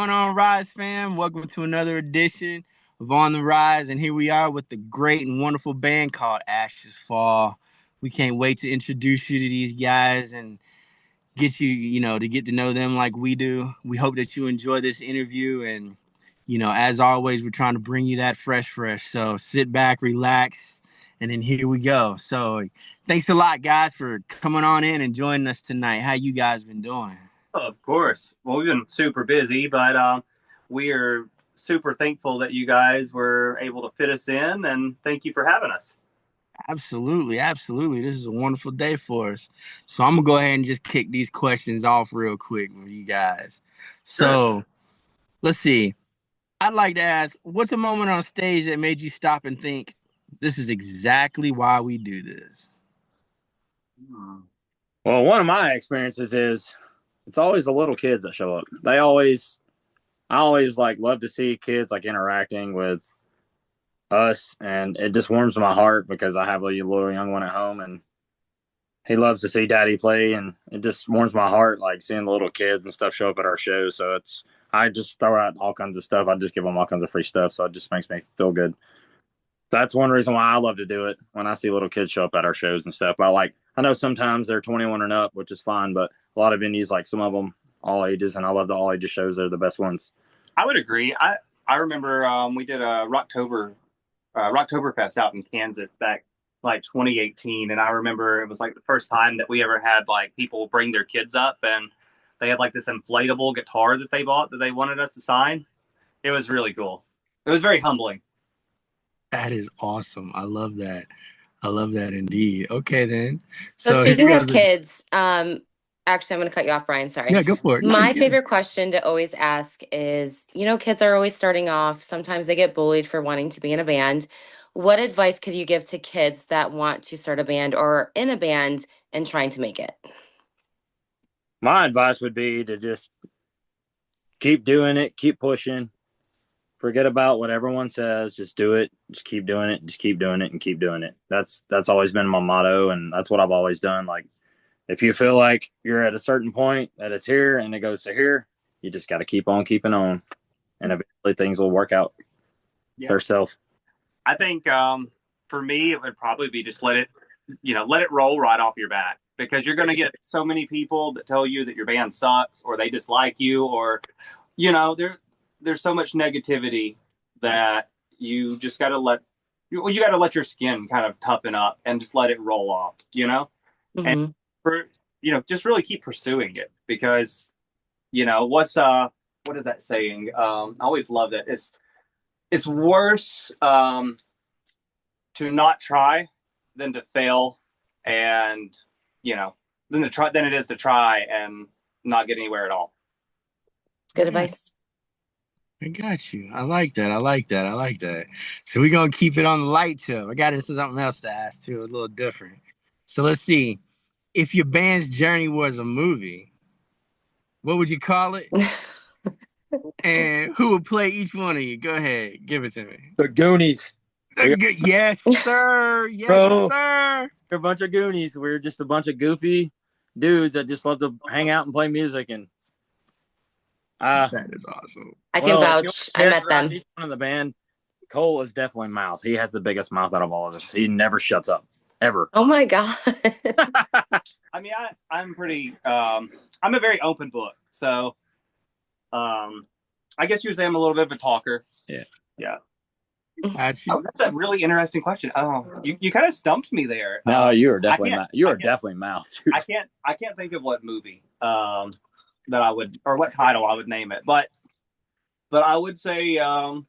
going on, Ryze fam? Welcome to another edition of On the Rise, and here we are with the great and wonderful band called Ashes Fall. We can't wait to introduce you to these guys and get you, to get to know them like we do. We hope that you enjoy this interview, and as always, we're trying to bring you that fresh. So sit back, relax, and then here we go. So thanks a lot, guys, for coming on in and joining us tonight. How you guys been doing? Of course. Well, we've been super busy, but we are super thankful that you guys were able to fit us in, and thank you for having us. Absolutely. This is a wonderful day for us. So I'm gonna go ahead and just kick these questions off real quick with you guys. So let's see. I'd like to ask, what's a moment on stage that made you stop and think, this is exactly why we do this? Well, one of my experiences is it's always the little kids that show up. I always like love to see kids like interacting with us, and it just warms my heart because I have a little young one at home and he loves to see daddy play, and it just warms my heart like seeing the little kids and stuff show up at our shows. So I just throw out all kinds of stuff. I just give them all kinds of free stuff, so it just makes me feel good. That's one reason why I love to do it when I see little kids show up at our shows and stuff. I know sometimes they're 21 and up, which is fine, but a lot of venues, like some of them, all ages, and I love the all ages shows. They're the best ones. I would agree. I remember we did a Rocktoberfest out in Kansas back like 2018, and I remember it was like the first time that we ever had like people bring their kids up, and they had like this inflatable guitar that they bought that they wanted us to sign. It was really cool. It was very humbling. That is awesome. I love that. Indeed. Okay, then. So speaking of kids, actually, I'm going to cut you off, Brian. Sorry. Yeah, go for it. My favorite question to always ask is, kids are always starting off. Sometimes they get bullied for wanting to be in a band. What advice could you give to kids that want to start a band or in a band and trying to make it? My advice would be to just keep doing it, keep pushing. Forget about what everyone says. Just do it. Just keep doing it. Just keep doing it and keep doing it. That's always been my motto, and that's what I've always done. Like, if you feel like you're at a certain point that it's here and it goes to here, you just got to keep on keeping on, and eventually things will work out themselves. I think for me, it would probably be just let it roll right off your back, because you're going to get so many people that tell you that your band sucks or they dislike you, or there's so much negativity that you just got to let your skin kind of toughen up and just let it roll off, Mm-hmm. And just really keep pursuing it, because, what is that saying? I always love that. It's worse to not try than to fail, and, than it is to try and not get anywhere at all. Good advice. I got you. I like that. So we're going to keep it on the light tip. I got into something else to ask too, a little different. So let's see. If your band's journey was a movie, what would you call it? And who would play each one of you? Go ahead. Give it to me. The Goonies. Yes, sir. Bro, sir. We're a bunch of Goonies. We're just a bunch of goofy dudes that just love to hang out and play music, and that is awesome. I can vouch. I met them. Each one of the band, Cole is definitely mouth. He has the biggest mouth out of all of us. He never shuts up, ever. Oh my God. I mean, I'm pretty. I'm a very open book, so I guess you would say I'm a little bit of a talker. Yeah. That's a really interesting question. Oh, you kind of stumped me there. No, you are definitely definitely mouth. I can't think of what movie that I would, or what title I would name it, but I would say I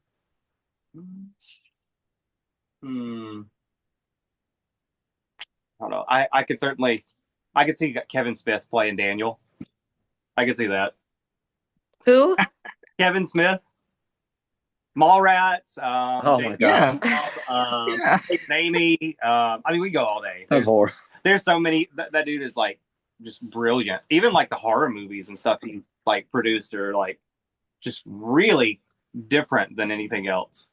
don't know. I could see Kevin Smith playing Daniel. I could see that. Who? Kevin Smith. Mallrats. Oh my God. Amy. I mean, we go all day. That's horrible. There's so many. That dude is like just brilliant. Even like the horror movies and stuff he like produced are like just really different than anything else.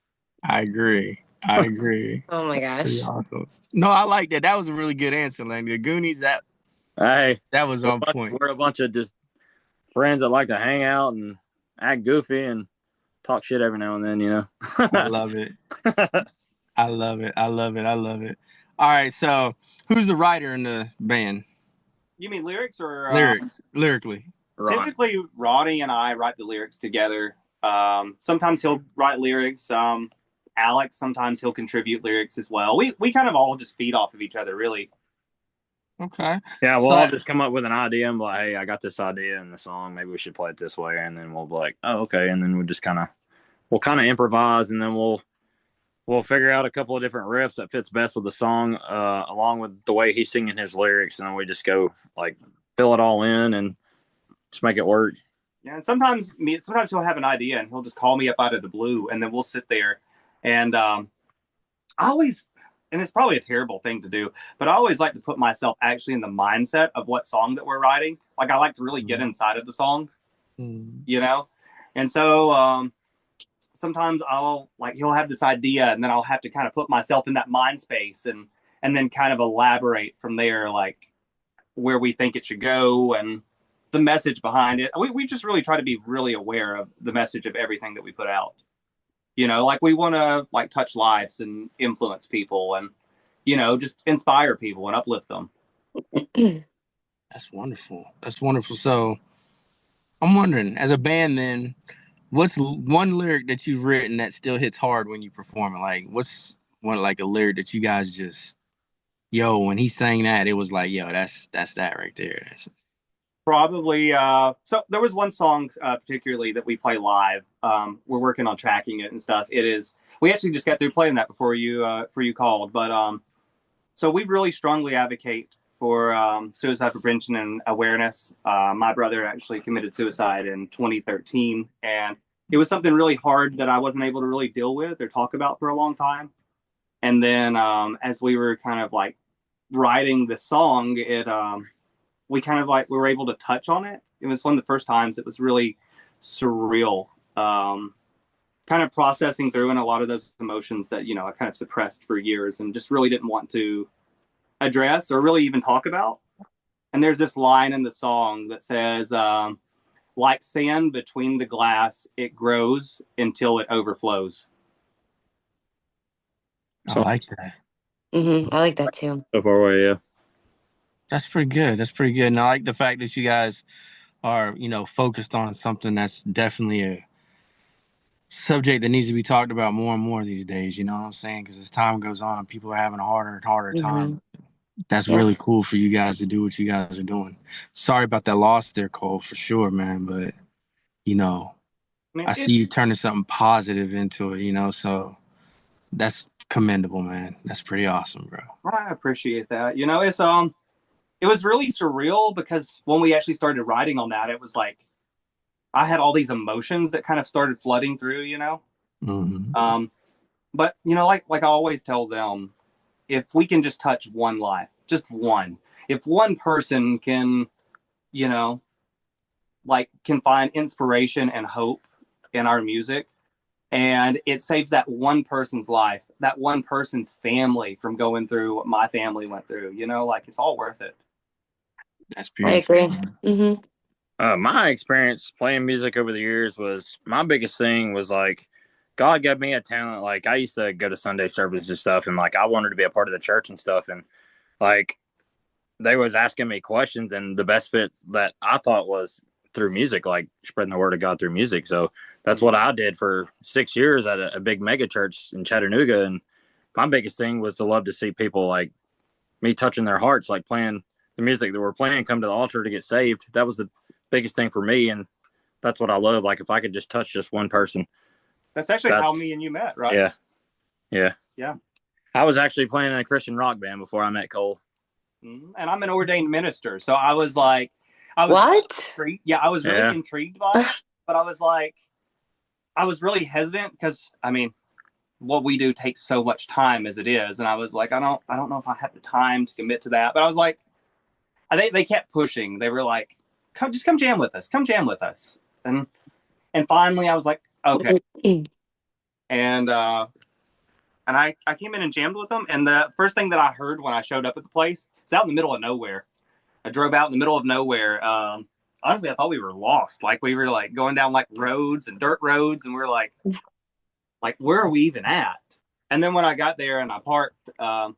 I agree. Oh my gosh. Pretty awesome. No, I like that. That was a really good answer, Lang. The Goonies, that was on point. We're a bunch of just friends that like to hang out and act goofy and talk shit every now and then, you know. I love it. I love it. I love it. I love it. All right, so who's the writer in the band? You mean lyrics or Lyrically? Typically, Ronnie and I write the lyrics together. Sometimes he'll write lyrics. Alex, sometimes he'll contribute lyrics as well. We kind of all just feed off of each other, really. Okay. Yeah, we'll all just come up with an idea and be like, hey, I got this idea in the song. Maybe we should play it this way. And then we'll be like, oh, okay. And then we'll just kind of improvise, and then we'll figure out a couple of different riffs that fits best with the song, along with the way he's singing his lyrics. And then we just go like fill it all in and just make it work. Yeah, and sometimes he'll have an idea and he'll just call me up out of the blue, and then we'll sit there and I always, and it's probably a terrible thing to do, but I always like to put myself actually in the mindset of what song that we're writing. Like I like to really get inside of the song, you know? And so sometimes he'll have this idea, and then I'll have to kind of put myself in that mind space and then kind of elaborate from there, like where we think it should go and the message behind it. We just really try to be really aware of the message of everything that we put out. You know, like we want to like touch lives and influence people and, you know, just inspire people and uplift them. That's wonderful. That's wonderful. So I'm wondering, as a band then, what's one lyric that you've written that still hits hard when you perform it? Like what's one, like a lyric that you guys just, yo, when he sang that, it was like, yo, that's that right there. Probably. So there was one song particularly that we play live. We're working on tracking it and stuff. We actually just got through playing that before you called. But so we really strongly advocate for suicide prevention and awareness. My brother actually committed suicide in 2013, and it was something really hard that I wasn't able to really deal with or talk about for a long time. And then as we were kind of like writing the song, we kind of like we were able to touch on it. It was one of the first times it was really surreal, kind of processing through in a lot of those emotions that, you know, I kind of suppressed for years and just really didn't want to address or really even talk about. And there's this line in the song that says, like sand between the glass, it grows until it overflows. I like that. I like that too. So far away, yeah. That's pretty good. That's pretty good. And I like the fact that you guys are, you know, focused on something that's definitely a subject that needs to be talked about more and more these days. You know what I'm saying? Because as time goes on, people are having a harder and harder time. That's really cool for you guys to do what you guys are doing. Sorry about that loss there, Cole, for sure, man. But, you know, I see you turning something positive into it, you know, so that's commendable, man. That's pretty awesome, bro. I appreciate that. You know, it was really surreal because when we actually started writing on that, it was like I had all these emotions that kind of started flooding through, you know. But you know, like I always tell them, if we can just touch one life, just one, if one person can, you know, like can find inspiration and hope in our music, and it saves that one person's life, that one person's family from going through what my family went through, you know, like it's all worth it. That's beautiful. I agree. My experience playing music over the years was my biggest thing was like God gave me a talent. Like I used to go to Sunday services and stuff, and like I wanted to be a part of the church and stuff, and like they was asking me questions, and the best fit that I thought was through music, like spreading the word of God through music. So that's what I did for 6 years at a big mega church in Chattanooga, and my biggest thing was to love to see people like me touching their hearts, like playing the music that we're playing, come to the altar to get saved. That was the biggest thing for me, and that's what I love. Like if I could just touch just one person. That's actually how me and you met, right? Yeah. I was actually playing in a Christian rock band before I met Cole. And I'm an ordained minister, so I was like, What? Yeah, I was really intrigued by it, but I was like, I was really hesitant because I mean, what we do takes so much time as it is, and I was like, I don't know if I have the time to commit to that. But I was like, they kept pushing. They were like, come jam with us, and finally I was like, okay. And I came in and jammed with them. And the first thing that I heard when I showed up at the place, it's out in the middle of nowhere. I drove out in the middle of nowhere. honestly, I thought we were lost. Like we were like going down like roads and dirt roads, and we are like where are we even at? And then when I got there and I parked, yeah,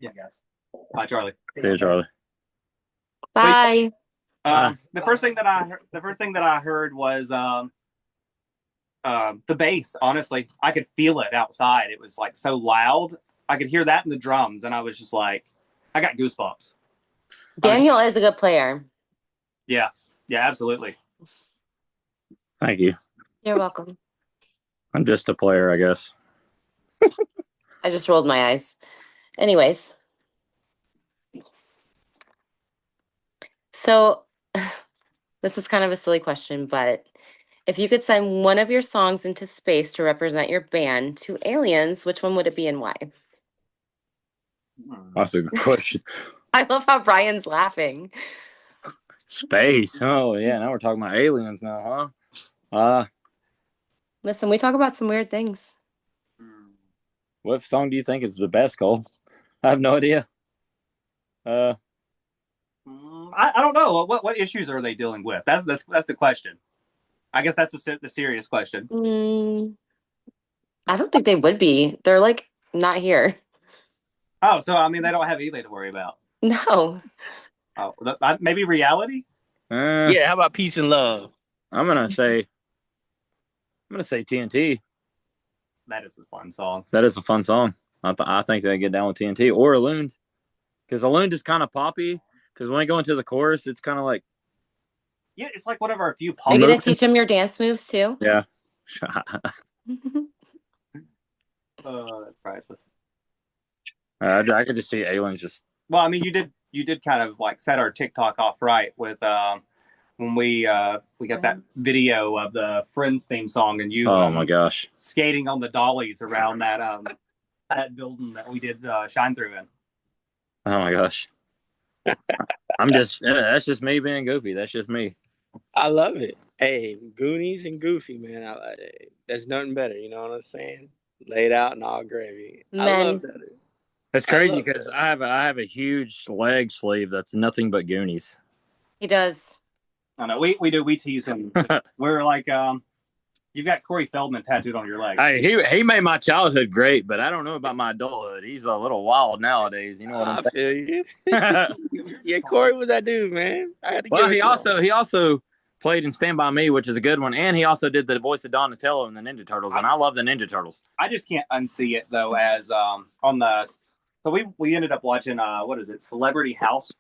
guys. Bye, Charlie. See you, Charlie. Bye. The first thing that I heard was the bass. Honestly, I could feel it outside. It was like so loud. I could hear that in the drums, and I was just like, I got goosebumps. Daniel is a good player. Yeah, absolutely. Thank you. You're welcome. I'm just a player, I guess. I just rolled my eyes. Anyways. So this is kind of a silly question, but if you could send one of your songs into space to represent your band to aliens, which one would it be and why? That's a good question. I love how Brian's laughing. Space. Oh, yeah. Now we're talking about aliens now, huh? Listen, we talk about some weird things. What song do you think is the best, Cole? I have no idea. I don't know. What issues are they dealing with? That's the question. I guess that's the serious question. I don't think they would be. They're like not here. Oh, so I mean, they don't have Ely to worry about. No. Oh, maybe reality. Yeah, how about peace and love? I'm gonna say TNT. That is a fun song. That is a fun song. I think they get down with TNT or Alund, because Alund is kind of poppy. Because when I go into the chorus, it's kind of like, yeah, it's like one of our few. Are you gonna teach him your dance moves too? Yeah. That's priceless. I could just see aliens just. Well, I mean, you did kind of like set our TikTok off right with when we got that video of the Friends theme song and you. Oh my gosh. Skating on the dollies around that that building that we did Shine Through in. Oh my gosh. That's just me being goofy. That's just me. I love it. Hey, Goonies and Goofy, man. That's nothing better. You know what I'm saying? Laid out and all gravy. I love that. It's crazy because I have a huge leg sleeve that's nothing but Goonies. He does. I know we tease him. We're like you've got Corey Feldman tattooed on your leg. Hey, he made my childhood great, but I don't know about my adulthood. He's a little wild nowadays. You know what I'm saying? I feel you. Yeah, Corey was that dude, man. I had to he also played in Stand By Me, which is a good one, and he also did the voice of Donatello in the Ninja Turtles, and I love the Ninja Turtles. I just can't unsee it though, as on the. So we ended up watching what is it, Celebrity House,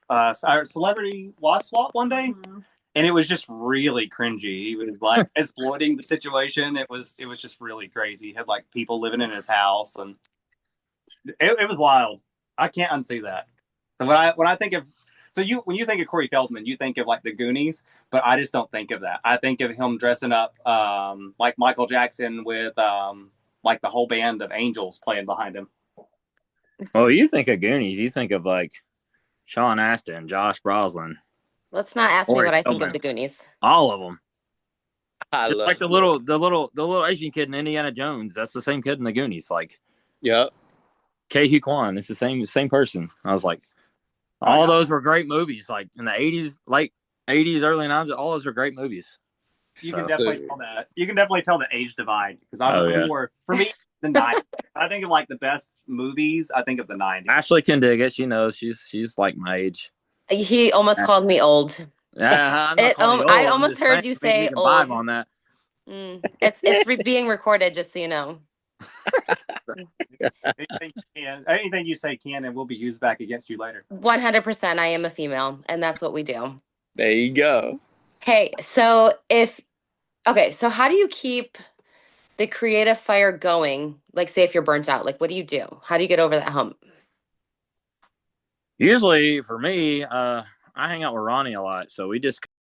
Celebrity Watch Swap one day. Mm-hmm. And it was just really cringy. He was like exploiting the situation. It was just really crazy. He had like people living in his house, and it was wild. I can't unsee that. So when I think of when you think of Corey Feldman, you think of like the Goonies, but I just don't think of that. I think of him dressing up like Michael Jackson with like the whole band of angels playing behind him. Well, you think of Goonies, you think of like Sean Astin, Josh Brolin. Let's not ask me what I think of the Goonies. All of them. I love like the little Asian kid in Indiana Jones. That's the same kid in the Goonies. Like, yep. Ke Kwan. It's the same person. I was like, all those were great movies. Like in the 80s, late 80s, early 90s, all those were great movies. You can definitely tell that. You can definitely tell the age divide because I'm more for me. The 90s. I think of like the best movies. I think of the 90s. Ashley can dig it. She knows. She's like my age. He almost called me old. Yeah, I almost heard you say old. Vibe on that. It's being recorded, just so you know. Anything you say can and will be used back against you later. 100%. I am a female, and that's what we do. There you go. Hey, so how do you keep the creative fire going? Like, say if you're burnt out, like what do you do? How do you get over that hump? Usually for me, I hang out with Ronnie a lot, so we just